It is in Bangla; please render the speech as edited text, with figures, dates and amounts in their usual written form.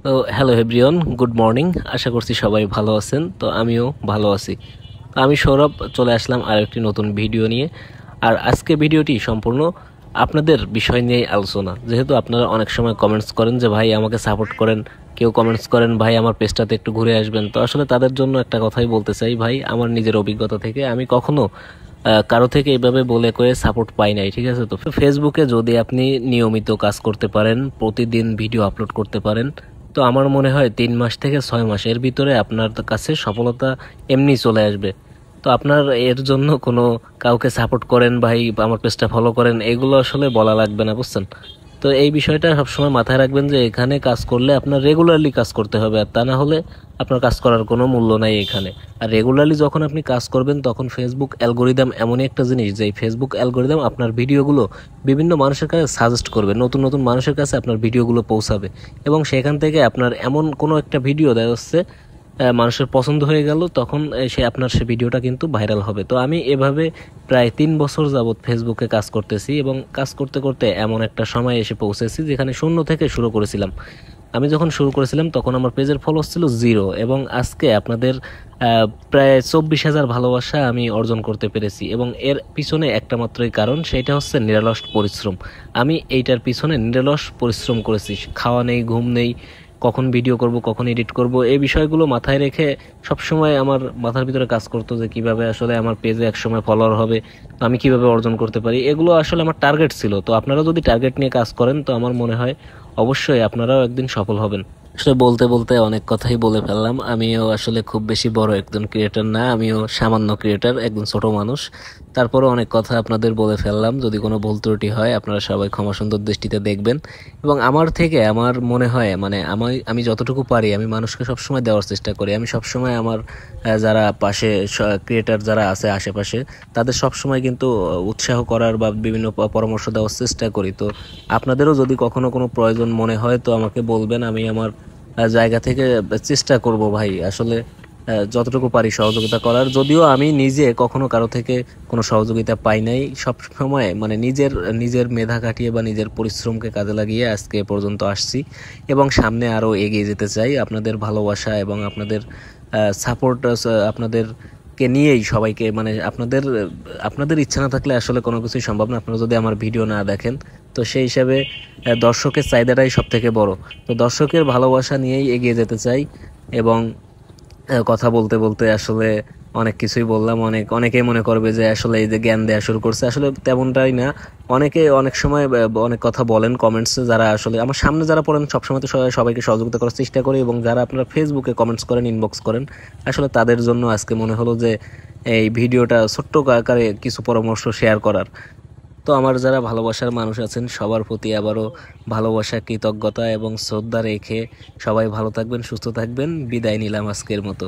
তো হ্যালো এভরিওয়ান, গুড মর্নিং। আশা করছি সবাই ভালো আছেন। তো আমিও ভালো আছি। তো আমি সৌরভ চলে আসলাম আরেকটি নতুন ভিডিও নিয়ে। আর আজকে ভিডিওটি সম্পূর্ণ আপনাদের বিষয় নিয়ে আলোচনা। যেহেতু আপনারা অনেক সময় কমেন্টস করেন যে ভাই আমাকে সাপোর্ট করেন, কেউ কমেন্টস করেন ভাই আমার পেজটাতে একটু ঘুরে আসবেন। তো আসলে তাদের জন্য একটা কথাই বলতে চাই ভাই, আমার নিজের অভিজ্ঞতা থেকে আমি কখনো কারো থেকে এইভাবে বলে কয়ে সাপোর্ট পাই নাই, ঠিক আছে? তো ফেসবুকে যদি আপনি নিয়মিত কাজ করতে পারেন, প্রতিদিন ভিডিও আপলোড করতে পারেন, তো আমার মনে হয় 3 মাস থেকে 6 মাস এর ভিতরে আপনার কাছে সফলতা এমনি চলে আসবে। তো আপনার এর জন্য কোনো কাউকে সাপোর্ট করেন ভাই, আমার পেজটা ফলো করেন, এগুলো আসলে বলা লাগবে না, বুঝছেন? তো এই বিষয়টা সবসময় মাথায় রাখবেন যে এখানে কাজ করলে আপনার রেগুলারলি কাজ করতে হবে, আর তা না হলে আপনার কাজ করার কোনো মূল্য নাই এখানে। আর রেগুলারলি যখন আপনি কাজ করবেন তখন ফেসবুক অ্যালগোরিদম এমনই একটা জিনিস যে এই ফেসবুক অ্যালগোরিদম আপনার ভিডিওগুলো বিভিন্ন মানুষের কাছে সাজেস্ট করবে, নতুন নতুন মানুষের কাছে আপনার ভিডিওগুলো পৌঁছাবে, এবং সেখান থেকে আপনার এমন কোনো একটা ভিডিও দেখা যাচ্ছে মানুষের পছন্দ হয়ে গেল, তখন সে আপনার সে ভিডিওটা কিন্তু ভাইরাল হবে। তো আমি এভাবে প্রায় 3 বছর যাবৎ ফেসবুকে কাজ করতেছি, এবং কাজ করতে করতে এমন একটা সময় এসে পৌঁছেছি যেখানে শূন্য থেকে শুরু করেছিলাম। আমি যখন শুরু করেছিলাম তখন আমার পেজের ফলোয়ার্স ছিল 0, এবং আজকে আপনাদের প্রায় 24,000 ভালোবাসা আমি অর্জন করতে পেরেছি। এবং এর পিছনে একটা মাত্রই কারণ, সেটা হচ্ছে নিরলস পরিশ্রম। আমি এইটার পিছনে নিরলস পরিশ্রম করেছি, খাওয়া নেই, ঘুম নেই, কখন ভিডিও করব, কখন এডিট করব, এই বিষয়গুলো মাথায় রেখে সবসময় আমার মাথার ভিতরে কাজ করতো যে কিভাবে আসলে আমার পেজে একসময় ফলোয়ার হবে, তো আমি কিভাবে অর্জন করতে পারি, এগুলো আসলে আমার টার্গেট ছিল। তো আপনারা যদি টার্গেট নিয়ে কাজ করেন তো আমার মনে হয় অবশ্যই আপনারাও একদিন সফল হবেন। আসলে বলতে বলতে অনেক কথাই বলে ফেললাম। আমিও আসলে খুব বেশি বড় একজন ক্রিয়েটর না, আমিও সামান্য ক্রিয়েটর, একজন ছোট মানুষ। তারপরে অনেক কথা আপনাদের বলে ফেললাম। যদি কোনো ভুল ত্রুটি হয় আপনারা সবাই ক্ষমা সুন্দর দৃষ্টিতে দেখবেন। এবং আমার থেকে আমার মনে হয় মানে আমি যতটুকু পারি আমি মানুষকে সবসময় দেওয়ার চেষ্টা করি। আমি সবসময় আমার যারা পাশে ক্রিয়েটর যারা আছে আশেপাশে, তাদের সবসময় কিন্তু উৎসাহ করার বা বিভিন্ন পরামর্শ দেওয়ার চেষ্টা করি। তো আপনাদেরও যদি কখনো কোনো প্রয়োজন মনে হয় তো আমাকে বলবেন, আমি আমার জায়গা থেকে চেষ্টা করব ভাই, আসলে যতটুকু পারি সহযোগিতা করার। যদিও আমি নিজে কখনো কারো থেকে কোনো সহযোগিতা পাই নাই, সব সময় মানে নিজের নিজের মেধা খাটিয়ে বা নিজের পরিশ্রমকে কাজে লাগিয়ে আজকে এ পর্যন্ত আসছি, এবং সামনে আরও এগিয়ে যেতে চাই। আপনাদের ভালোবাসা এবং আপনাদের সাপোর্ট, আপনাদেরকে নিয়েই সবাইকে, মানে আপনাদের আপনাদের ইচ্ছা না থাকলে আসলে কোনো কিছুই সম্ভব না। আপনারা যদি আমার ভিডিও না দেখেন তো সেই হিসাবে দর্শকের চাহিদাটাই সব থেকে বড়। তো দর্শকের ভালোবাসা নিয়েই এগিয়ে যেতে চাই। এবং কথা বলতে বলতে আসলে অনেক কিছুই বললাম। অনেকেই মনে করবে যে আসলে এই যে জ্ঞান দেওয়া শুরু করছে, আসলে তেমনটাই না। অনেকে অনেক সময় অনেক কথা বলেন কমেন্টসে, যারা আসলে আমার সামনে যারা পড়েন সবসময় তো সবাইকে সহযোগিতা করার চেষ্টা করি, এবং যারা আপনারা ফেসবুকে কমেন্টস করেন, ইনবক্স করেন, আসলে তাদের জন্য আজকে মনে হলো যে এই ভিডিওটা ছোট্ট আকারে কিছু পরামর্শ শেয়ার করার। তো আমার যারা ভালোবাসার মানুষ আছেন সবার প্রতি আবারও ভালোবাসা, কৃতজ্ঞতা এবং শ্রদ্ধা রেখে সবাই ভালো থাকবেন, সুস্থ থাকবেন। বিদায় নিলাম আজকের মতো।